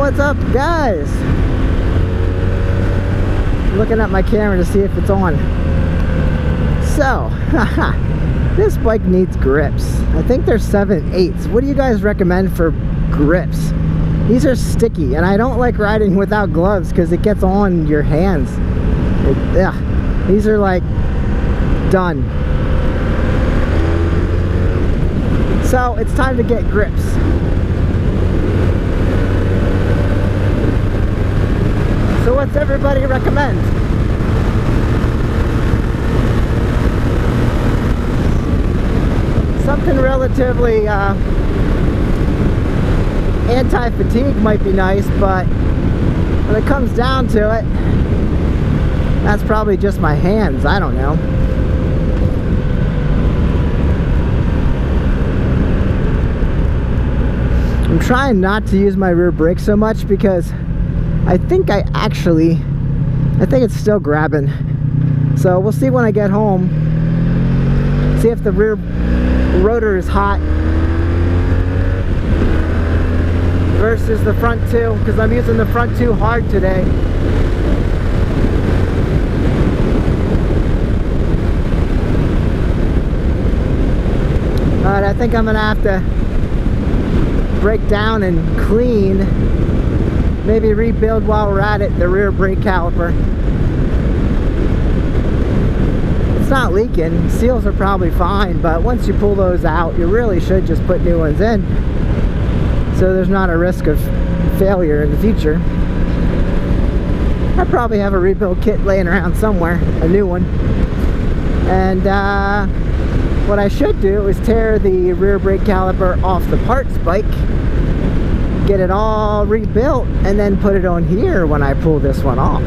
What's up, guys? Looking at my camera to see if it's on. So, this bike needs grips. I think they're 7/8. What do you guys recommend for grips? These are sticky, and I don't like riding without gloves because it gets on your hands. These are like done. So it's time to get grips. So what's everybody recommend? Something relatively anti-fatigue might be nice, but when it comes down to it, that's probably just my hands. I don't know. I'm trying not to use my rear brake so much because I think it's still grabbing. So we'll see when I get home. See if the rear rotor is hot versus the front two, because I'm using the front two hard today. But I think I'm gonna have to break down and clean, maybe rebuild while we're at it, the rear brake caliper. It's not leaking, seals are probably fine, but once you pull those out, you really should just put new ones in, so there's not a risk of failure in the future. I probably have a rebuild kit laying around somewhere, a new one. And what I should do is tear the rear brake caliper off the parts bike, get it all rebuilt, and then put it on here when I pull this one off.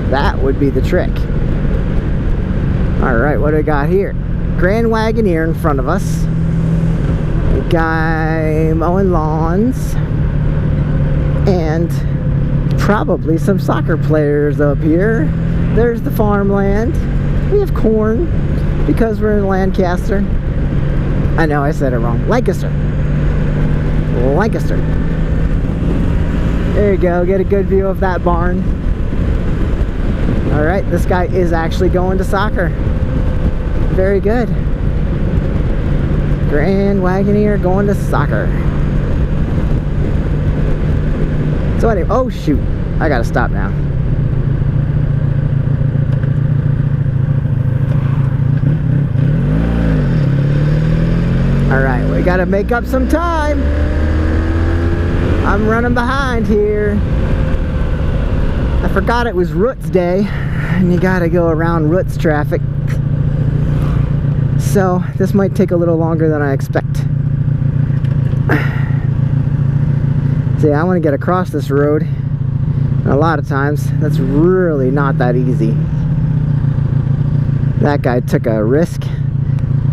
That would be the trick. Alright, what do we got here? Grand Wagoneer in front of us. A guy mowing lawns. And probably some soccer players up here. There's the farmland. We have corn because we're in Lancaster. I know I said it wrong. Lancaster. Lancaster. There you go, get a good view of that barn. Alright, this guy is actually going to soccer. Very good. Grand Wagoneer going to soccer. So anyway, oh shoot, I gotta stop now. Alright, we gotta make up some time. I'm running behind here. I forgot it was Roots Day, and you gotta go around Roots traffic. So this might take a little longer than I expect. See, I want to get across this road, and a lot of times that's really not that easy. That guy took a risk.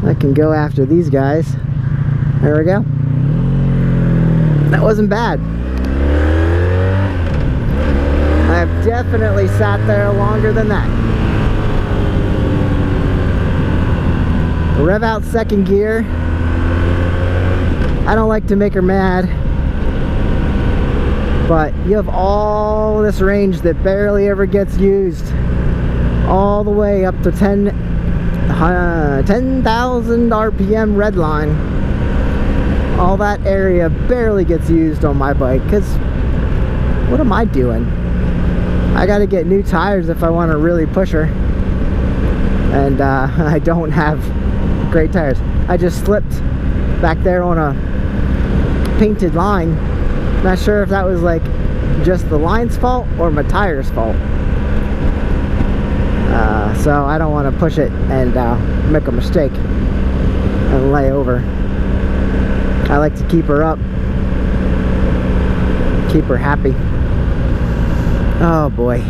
I can go after these guys. There we go. That wasn't bad. I've definitely sat there longer than that. Rev out second gear. I don't like to make her mad, but you have all this range that barely ever gets used, all the way up to 10,000 RPM red line. All that area barely gets used on my bike, because what am I doing? I gotta get new tires if I want to really push her, and I don't have great tires. I just slipped back there on a painted line. Not sure if that was like just the line's fault or my tire's fault. So I don't want to push it and make a mistake and lay over. I like to keep her up, keep her happy. Oh boy,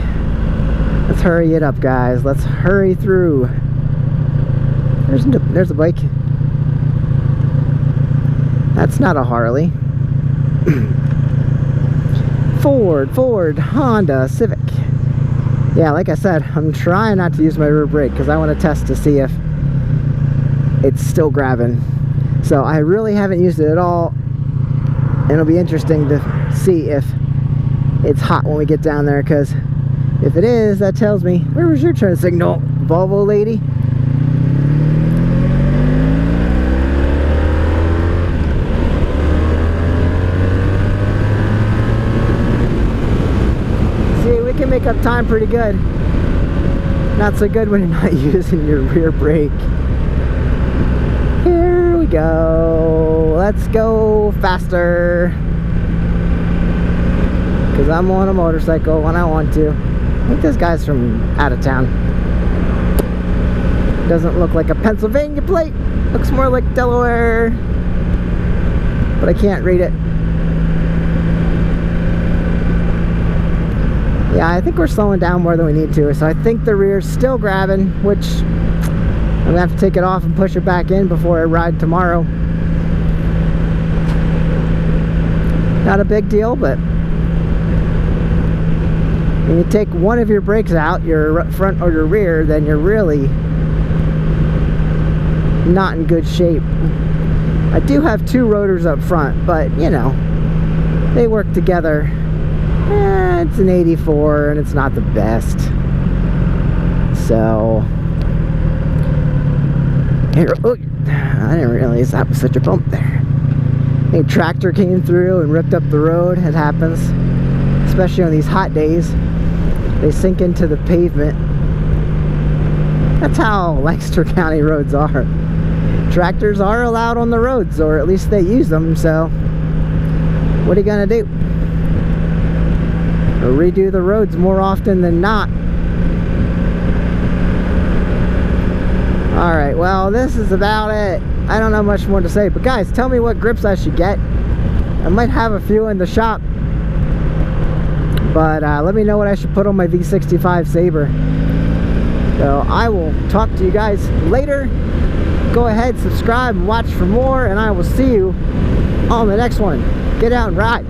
let's hurry it up, guys. Let's hurry through. There's a bike. That's not a Harley. Ford, Honda, Civic. Yeah, like I said, I'm trying not to use my rear brake because I want to test to see if it's still grabbing. So I really haven't used it at all, and it'll be interesting to see if it's hot when we get down there, because if it is, that tells me, where was your turn signal, Volvo lady? See, we can make up time pretty good. Not so good when you're not using your rear brake. Here we go. Let's go faster. Because I'm on a motorcycle when I want to. I think this guy's from out of town. Doesn't look like a Pennsylvania plate. Looks more like Delaware. But I can't read it. Yeah, I think we're slowing down more than we need to. So I think the rear's still grabbing, which I'm going to have to take it off and push it back in before I ride tomorrow. Not a big deal, but when you take one of your brakes out, your front or your rear, then you're really not in good shape. I do have two rotors up front, but you know, they work together. It's an 84 and it's not the best. So here, oh, I didn't realize that was such a bump there. A tractor came through and ripped up the road. It happens, especially on these hot days. They sink into the pavement. That's how Lancaster County roads are. Tractors are allowed on the roads, or at least they use them, so what are you gonna do? Redo the roads more often than not. Alright, well, this is about it. I don't know much more to say, but guys, tell me what grips I should get. I might have a few in the shop, but let me know what I should put on my V65 Sabre. So I will talk to you guys later. Go ahead, subscribe and watch for more, and I will see you on the next one. Get out and ride.